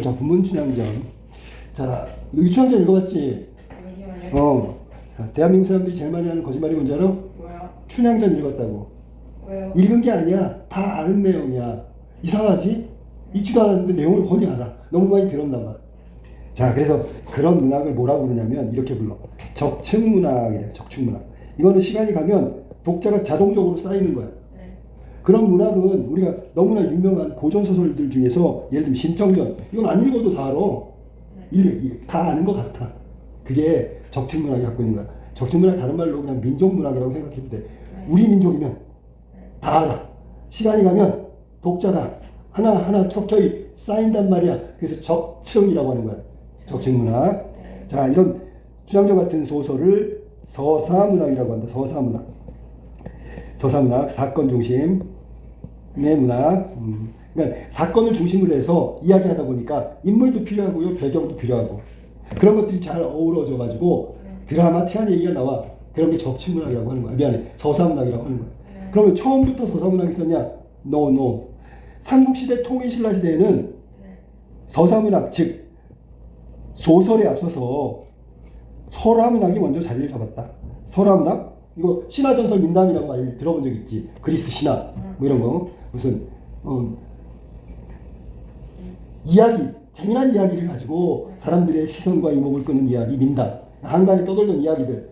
작품은 춘향전. 자, 여기 춘향전 읽어봤지? 자, 대한민국 사람들이 제일 많이 하는 거짓말이 뭔지 알아? 뭐야? 춘향전 읽었다고. 왜요? 읽은 게 아니야. 다 아는 내용이야. 이상하지? 읽지도 않았는데 내용을 훤히 알아. 너무 많이 들었나 봐. 자, 그래서 그런 문학을 뭐라고 그러냐면 이렇게 불러. 적층문학이래. 적층문학. 이거는 시간이 가면 독자가 자동적으로 쌓이는 거야. 그런 문학은 우리가 너무나 유명한 고전소설들 중에서 예를 들면 심청전, 이건 안 읽어도 다 알아. 다 아는 것 같아. 그게 적층문학이 갖고 있는 거야. 적층문학 다른 말로 그냥 민족문학이라고 생각해도 돼. 우리 민족이면 다 알아. 시간이 가면 독자가 하나하나 켜켜이 쌓인단 말이야. 그래서 적층이라고 하는 거야. 적층문학. 자, 이런 춘향전 같은 소설을 서사문학이라고 한다. 서사문학. 서사문학, 사건 중심의 문학. 그러니까 사건을 중심으로 해서 이야기하다 보니까 인물도 필요하고요, 배경도 필요하고 그런 것들이 잘 어우러져 가지고 드라마티한 얘기가 나와. 그런 게 적층문학이라고 하는 거야. 미안해, 서사문학이라고 하는 거야. 그러면 처음부터 서사문학이 있었냐? No. 삼국시대 통일신라 시대에는 서사문학, 즉 소설에 앞서서 설화문학이 먼저 자리를 잡았다. 설화문학? 이거 신화전설 민담이라고 많이 들어본 적 있지. 그리스 신화 뭐 이런 거 무슨 이야기, 재미난 이야기를 가지고 사람들의 시선과 이목을 끄는 이야기, 민담. 한간에 떠돌던 이야기들,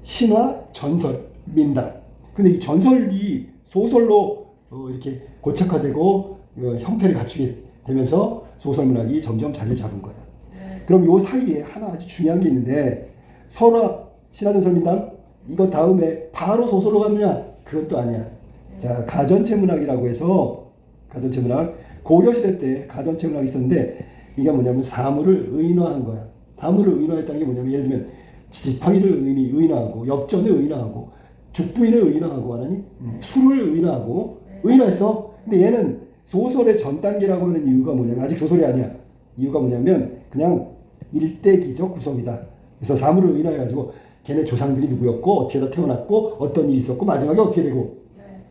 신화, 전설, 민담. 근데 이 전설이 소설로 이렇게 고착화되고 형태를 갖추게 되면서 소설문학이 점점 자리를 잡은 거야. 그럼 요 사이에 하나 아주 중요한 게 있는데, 설화, 신화전설, 민담 이거 다음에 바로 소설로 갔느냐? 그것도 아니야. 자, 가전체문학이라고 해서, 가전체문학, 고려시대 때 가전체문학이 있었는데 이게 뭐냐면 사물을 의인화한 거야. 사물을 의인화했다는 게 뭐냐면 예를 들면 지팡이를 의인화하고 엽전을 의인화하고 죽부인을 의인화하고 하나니 술을 의인화하고 의인화했어. 근데 얘는 소설의 전 단계라고 하는 이유가 뭐냐면 아직 소설이 아니야. 이유가 뭐냐면 그냥 일대기적 구성이다. 그래서 사물을 의인화해가지고 걔네 조상들이 누구였고 어떻게 다 태어났고 어떤 일이 있었고 마지막에 어떻게 되고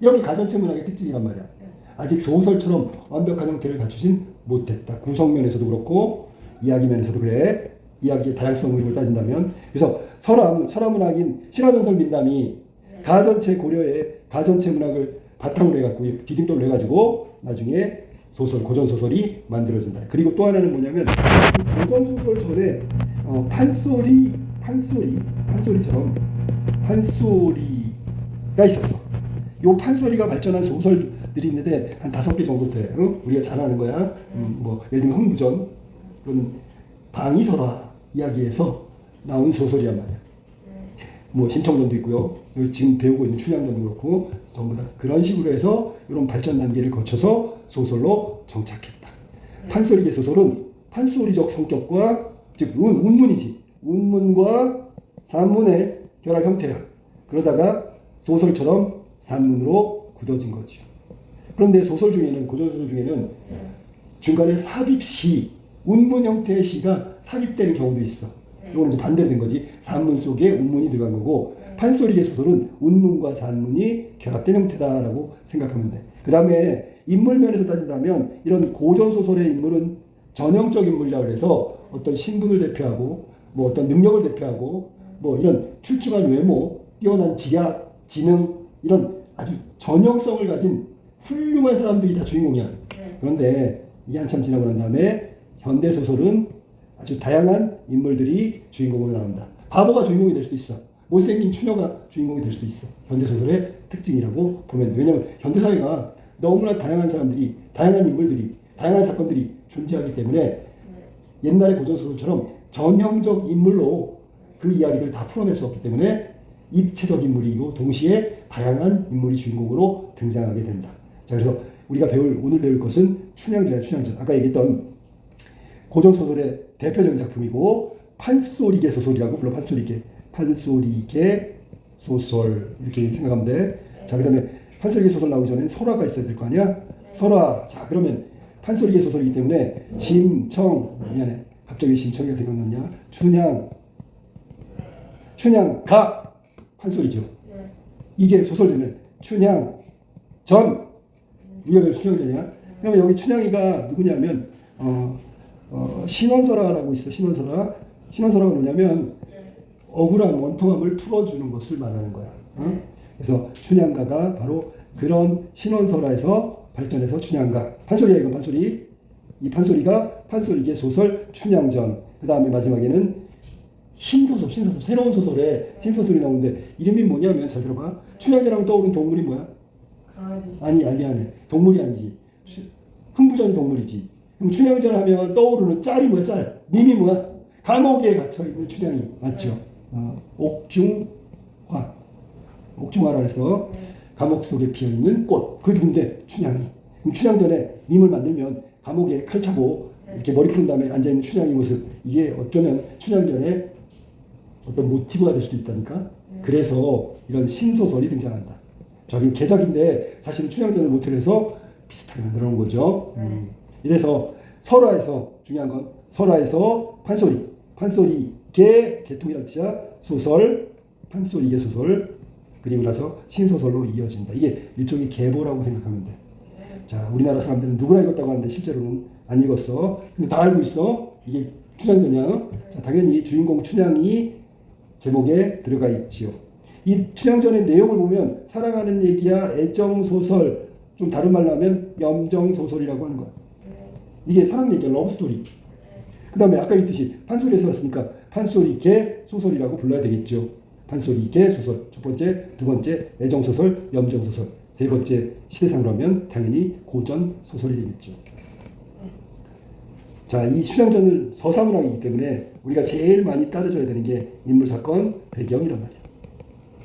이런 게 가전체문학의 특징이란 말이야. 아직 소설처럼 완벽한 형태를 갖추진 못했다. 구성면에서도 그렇고 이야기 면에서도 그래. 이야기의 다양성을 따진다면. 그래서 설화문학인 신화전설 민담이 가전체 고려의 가전체 문학을 바탕으로 해갖고 디딤돌로 해가지고 나중에 소설, 고전소설이 만들어진다. 그리고 또 하나는 뭐냐면 고전소설 전에 판소리처럼 판소리가 있었어. 요 판소리가 발전한 소설들이 있는데 한 5개 정도 돼. 우리가 잘 아는 거야. 뭐 예를 들면 흥부전, 이거는 방위설화 이야기에서 나온 소설이란 말이야. 뭐 심청전도 있고요. 지금 배우고 있는 춘향전도 그렇고 전부 다 그런 식으로 해서 이런 발전 단계를 거쳐서 소설로 정착했다. 판소리계 소설은 판소리적 성격과 즉 운문이지. 운문과 산문의 결합 형태야. 그러다가 소설처럼 산문으로 굳어진 거죠. 그런데 소설 중에는 고전소설 중에는 중간에 삽입시, 운문 형태의 시가 삽입되는 경우도 있어. 이거는 이제 반대로 된 거지. 산문 속에 운문이 들어간 거고 판소리계 소설은 운문과 산문이 결합된 형태다라고 생각하면 돼. 그 다음에 인물 면에서 따진다면 이런 고전소설의 인물은 전형적 인물이라고 해서 어떤 신분을 대표하고 뭐 어떤 능력을 대표하고 뭐 이런 출중한 외모, 뛰어난 지학, 지능 이런 아주 전형성을 가진 훌륭한 사람들이 다 주인공이야. 그런데 이게 한참 지나고 난 다음에 현대소설은 아주 다양한 인물들이 주인공으로 나온다. 바보가 주인공이 될 수도 있어. 못생긴 추녀가 주인공이 될 수도 있어. 현대소설의 특징이라고 보면 돼. 왜냐하면 현대사회가 너무나 다양한 사람들이, 다양한 인물들이, 다양한 사건들이 존재하기 때문에 옛날의 고전소설처럼 전형적 인물로 그 이야기들을 다 풀어낼 수 없기 때문에 입체적 인물이고 동시에 다양한 인물이 주인공으로 등장하게 된다. 자, 그래서 우리가 오늘 배울 것은 춘향전. 아까 얘기했던 고전소설의 대표적인 작품이고 판소리계 소설이라고 불러. 판소리계 소설 이렇게 생각하면 돼. 자, 그 다음에 판소리계 소설 나오기 전엔 설화가 있어야 될 거 아니야? 설화. 자, 그러면 판소리계 소설이기 때문에 미안해. 갑자기 심청이가 생각났냐? 춘향가 판소리죠. 이게 소설되면 춘향전. 우리가 왜 춘향전이야? 그러면 여기 춘향이가 누구냐면 신원설화라고 있어. 신원설화. 신원설화가 뭐냐면 억울한 원통함을 풀어주는 것을 말하는 거야. 그래서 춘향가가 바로 그런 신원설화에서 발전해서 춘향가. 판소리야 이건 판소리. 이 판소리가 판소리계 소설 춘향전. 그 다음에 마지막에는 신소설, 새로운 소설에 신소설이 나오는데 이름이 뭐냐면 잘 들어봐. 춘향전하면 떠오르는 동물이 뭐야? 강아지. 아니 미안해. 동물이 아니지. 흥부전이 동물이지. 그럼 춘향전 하면 떠오르는 짤이 뭐야? 짤. 밈이 뭐야? 감옥에 갇혀있는 춘향이 맞죠? 옥중화. 옥중화라 해서 감옥 속에 피어있는 꽃. 그 누군데? 춘향이. 그럼 춘향전에 밈을 만들면 감옥에 칼 차고 이렇게 머리 푸른 다음에 앉아있는 춘향이 모습. 이게 어쩌면 춘향전의 어떤 모티브가 될 수도 있다니까. 그래서 이런 신소설이 등장한다. 저기 개작인데 사실은 춘향전을 모티브로 해서 비슷하게 만들어 놓은 거죠. 이래서 설화에서 중요한 건 설화에서 판소리계 개통이라는 뜻이야. 소설, 판소리계 소설 그리고 나서 신소설로 이어진다. 이게 일종의 계보라고 생각하면 돼. 자, 우리나라 사람들은 누구나 읽었다고 하는데 실제로는 안 읽었어. 근데 다 알고 있어. 이게 춘향전이야. 자, 당연히 주인공 춘향이 제목에 들어가 있지요. 이 춘향전의 내용을 보면 사랑하는 얘기야, 애정소설, 좀 다른 말로 하면 염정소설이라고 하는 거야. 이게 사랑 얘기야, 러브스토리. 그 다음에 아까 있듯이 판소리에서 왔으니까 판소리계 소설이라고 불러야 되겠죠. 판소리계 소설. 첫 번째, 두 번째 애정소설, 염정소설. 세 번째 시대상으로 하면 당연히 고전소설이 되겠죠. 자, 이 춘향전을 서사문학이기 때문에 우리가 제일 많이 따라줘야 되는 게 인물, 사건, 배경이란 말이야.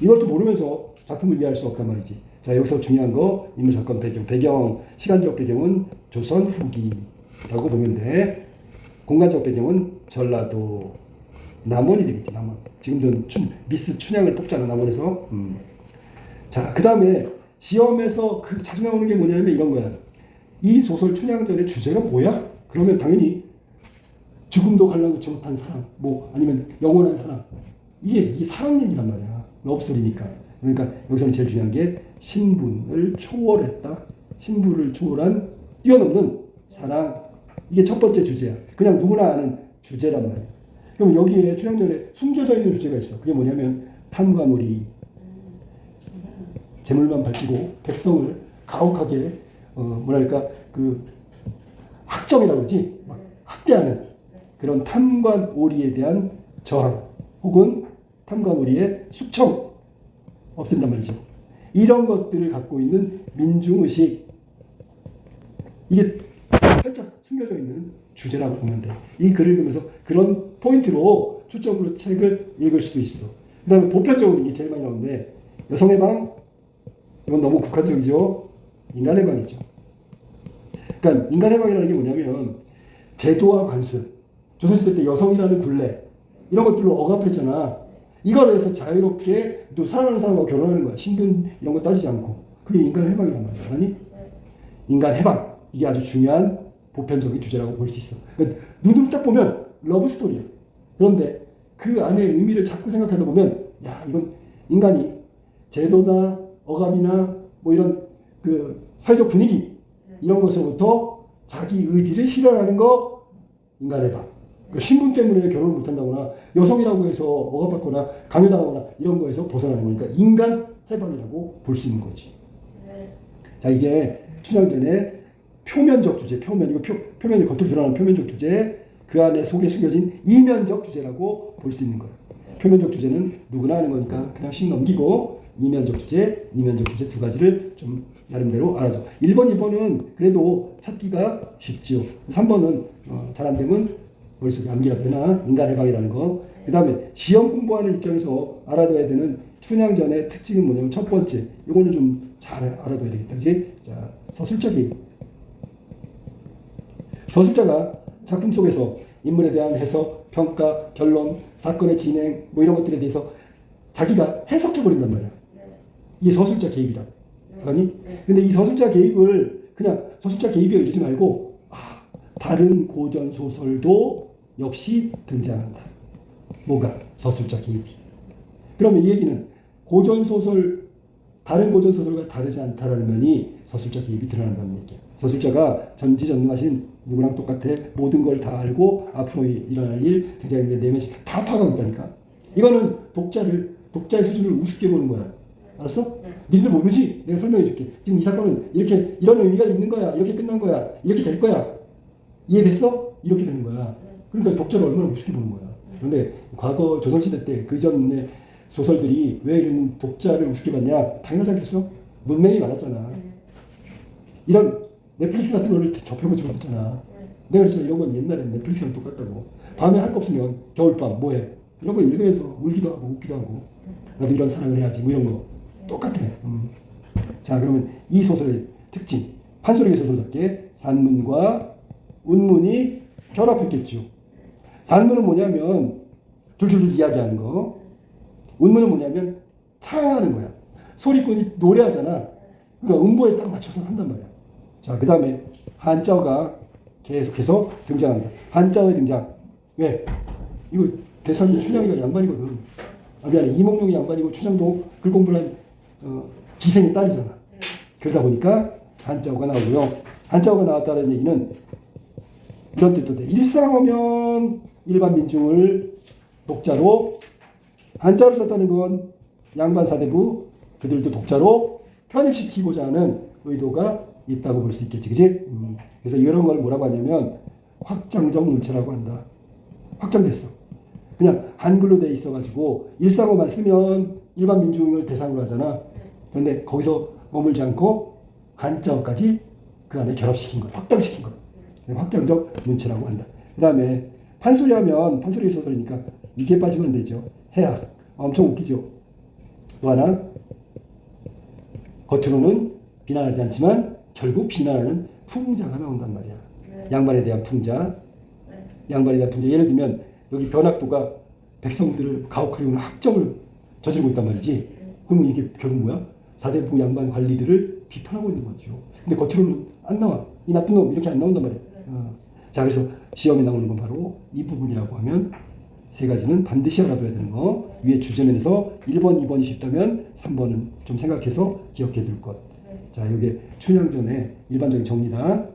이걸 또 모르면서 작품을 이해할 수 없단 말이지. 자, 여기서 중요한 거 인물, 사건, 배경. 배경, 시간적 배경은 조선 후기라고 보면 돼. 공간적 배경은 전라도 남원이 되겠지. 남원. 지금도 미스 춘향을 뽑잖아, 남원에서. 자, 그 다음에 시험에서 자주 나오는 게 뭐냐면 이런 거야. 이 소설 춘향전의 주제가 뭐야? 그러면 당연히 죽음도 갈라놓지 못한 사람, 뭐 아니면 영원한 사람. 이게 사랑 얘기란 말이야. 러브스토리니까. 그러니까 여기서는 제일 중요한 게 신분을 초월했다. 신분을 초월한 뛰어넘는 사랑. 이게 첫 번째 주제야. 그냥 누구나 아는 주제란 말이야. 그럼 여기에 춘향전에 숨겨져 있는 주제가 있어. 그게 뭐냐면 탐관오리. 재물만 밝히고 백성을 가혹하게 뭐랄까 그 학정이라고 그러지? 막 학대하는 그런 탐관오리에 대한 저항 혹은 탐관오리의 숙청 없앤단 말이죠. 이런 것들을 갖고 있는 민중의식 이게 살짝 숨겨져 있는 주제라고 보면 돼. 이 글을 읽으면서 그런 포인트로 초점으로 책을 읽을 수도 있어. 그 다음에 보편적으로 이게 제일 많이 나오는데 여성의 방 이건 너무 국한적이죠. 인간의 방이죠. 그러니까 인간의 방이라는 게 뭐냐면 제도와 관습, 조선시대 때 여성이라는 굴레 이런 것들로 억압했잖아. 이걸 해서 자유롭게 또 사랑하는 사람하고 결혼하는 거야. 신분 이런 거 따지지 않고. 그게 인간 해방이란 말이야. 아니? 인간 해방 이게 아주 중요한 보편적인 주제라고 볼 수 있어. 그러니까 눈으로 딱 보면 러브스토리야. 그런데 그 안에 의미를 자꾸 생각하다 보면 야 이건 인간이 제도나 억압이나 뭐 이런 그 사회적 분위기 이런 것으로부터 자기 의지를 실현하는 거 인간의 방. 그러니까 신분 때문에 결혼을 못한다거나 여성이라고 해서 억압받거나 강요당하거나 이런 거에서 벗어나는 거니까 인간 해방이라고 볼 수 있는 거지. 자 이게 춘향전의 표면적 주제, 이거 표면이 겉으로 드러나는 표면적 주제, 그 안에 속에 숨겨진 이면적 주제라고 볼 수 있는 거야. 표면적 주제는 누구나 하는 거니까 그냥 씩 넘기고 이면적 주제 두 가지를 좀 나름대로 알아줘. 1번, 2번은 그래도 찾기가 쉽지요. 3번은 잘 안 되면 머릿속에 암기가 되나 인간 해방이라는 거. 그 다음에 시험 공부하는 입장에서 알아둬야 되는 춘향전의 특징은 뭐냐면 첫 번째, 이거는 좀 잘 알아둬야 되겠다. 그치? 자, 서술자 개입. 서술자가 작품 속에서 인물에 대한 해석, 평가, 결론, 사건의 진행 뭐 이런 것들에 대해서 자기가 해석해버린단 말이야. 이게 서술자 개입이라. 그러니? 근데 이 서술자 개입을 그냥 서술자 개입이야 이러지 말고 다른 고전 소설도 역시 등장한다. 뭐가? 서술자 개입이. 그러면 이 얘기는 고전 소설 다른 고전 소설과 다르지 않다라는 면이 서술자 개입이 드러난다는 얘기야. 서술자가 전지전능하신 누구랑 똑같아. 모든 걸 다 알고 앞으로 일어날 일, 등장인물 내면식 다 파악하고 있다니까. 이거는 독자의 수준을 우습게 보는 거야. 알았어? 니들 모르지? 내가 설명해 줄게. 지금 이 사건은 이렇게 이런 의미가 있는 거야. 이렇게 끝난 거야. 이렇게 될 거야. 이해됐어? 이렇게 되는 거야. 그러니까 독자를 얼마나 우습게 보는 거야. 그런데 과거 조선시대 때 그 전에 소설들이 왜 이런 독자를 우습게 봤냐? 당연하지 않겠어? 문맹이 많았잖아. 이런 넷플릭스 같은 거를 접해보지 못했잖아. 내가 그랬잖아. 이런 건 옛날에 넷플릭스랑 똑같다고. 밤에 할 거 없으면 겨울밤 뭐해? 이런 거 읽으면서 울기도 하고 웃기도 하고 나도 이런 사랑을 해야지 뭐 이런 거 똑같아. 자, 그러면 이 소설의 특징, 판소리의 소설답게 산문과 운문이 결합했겠죠. 산문은 뭐냐면 줄줄줄 이야기하는 거, 운문은 뭐냐면 창하는 거야. 소리꾼이 노래하잖아. 그러니까 음보에 딱 맞춰서 한단 말이야. 자, 그 다음에 한자어가 계속해서 등장한다. 한자어의 등장. 왜? 이거 대상이 춘향이가 양반이거든. 아, 미안해. 이몽룡이 양반이고 춘향도 글 공부를 한 기생의 딸이잖아. 그러다 보니까 한자어가 나오고요. 한자어가 나왔다는 얘기는 이런 뜻도 돼. 일상어면 일반 민중을 독자로, 한자를 썼다는 건 양반 사대부 그들도 독자로 편입시키고자 하는 의도가 있다고 볼 수 있겠지, 그지? 그래서 이런 걸 뭐라고 하냐면 확장적 문체라고 한다. 확장됐어. 그냥 한글로 돼 있어가지고 일상어만 쓰면 일반 민중을 대상으로 하잖아. 그런데 거기서 머물지 않고 한자어까지 그 안에 결합시킨 거, 확장시킨 거. 확장적 문체라고 한다. 그 다음에 판소리 하면 판소리 소설이니까 이게 빠지면 안 되죠. 해악. 엄청 웃기죠. 또 하나, 겉으로는 비난하지 않지만 결국 비난하는 풍자가 나온단 말이야. 양반에 대한 풍자. 양반에 대한 풍자. 예를 들면 여기 변학도가 백성들을 가혹하게 하는 학정을 저지르고 있단 말이지. 그러면 이게 결국 뭐야? 사대부 양반 관리들을 비판하고 있는 거죠. 근데 겉으로는 안 나와. 이 나쁜 놈 이렇게 안 나온단 말이야. 자, 그래서 시험에 나오는 건 바로 이 부분이라고 하면 세 가지는 반드시 알아둬야 되는 거. 위에 주제면에서 1번, 2번이 쉽다면 3번은 좀 생각해서 기억해 둘 것. 자, 이게 춘향전의 일반적인 정리다.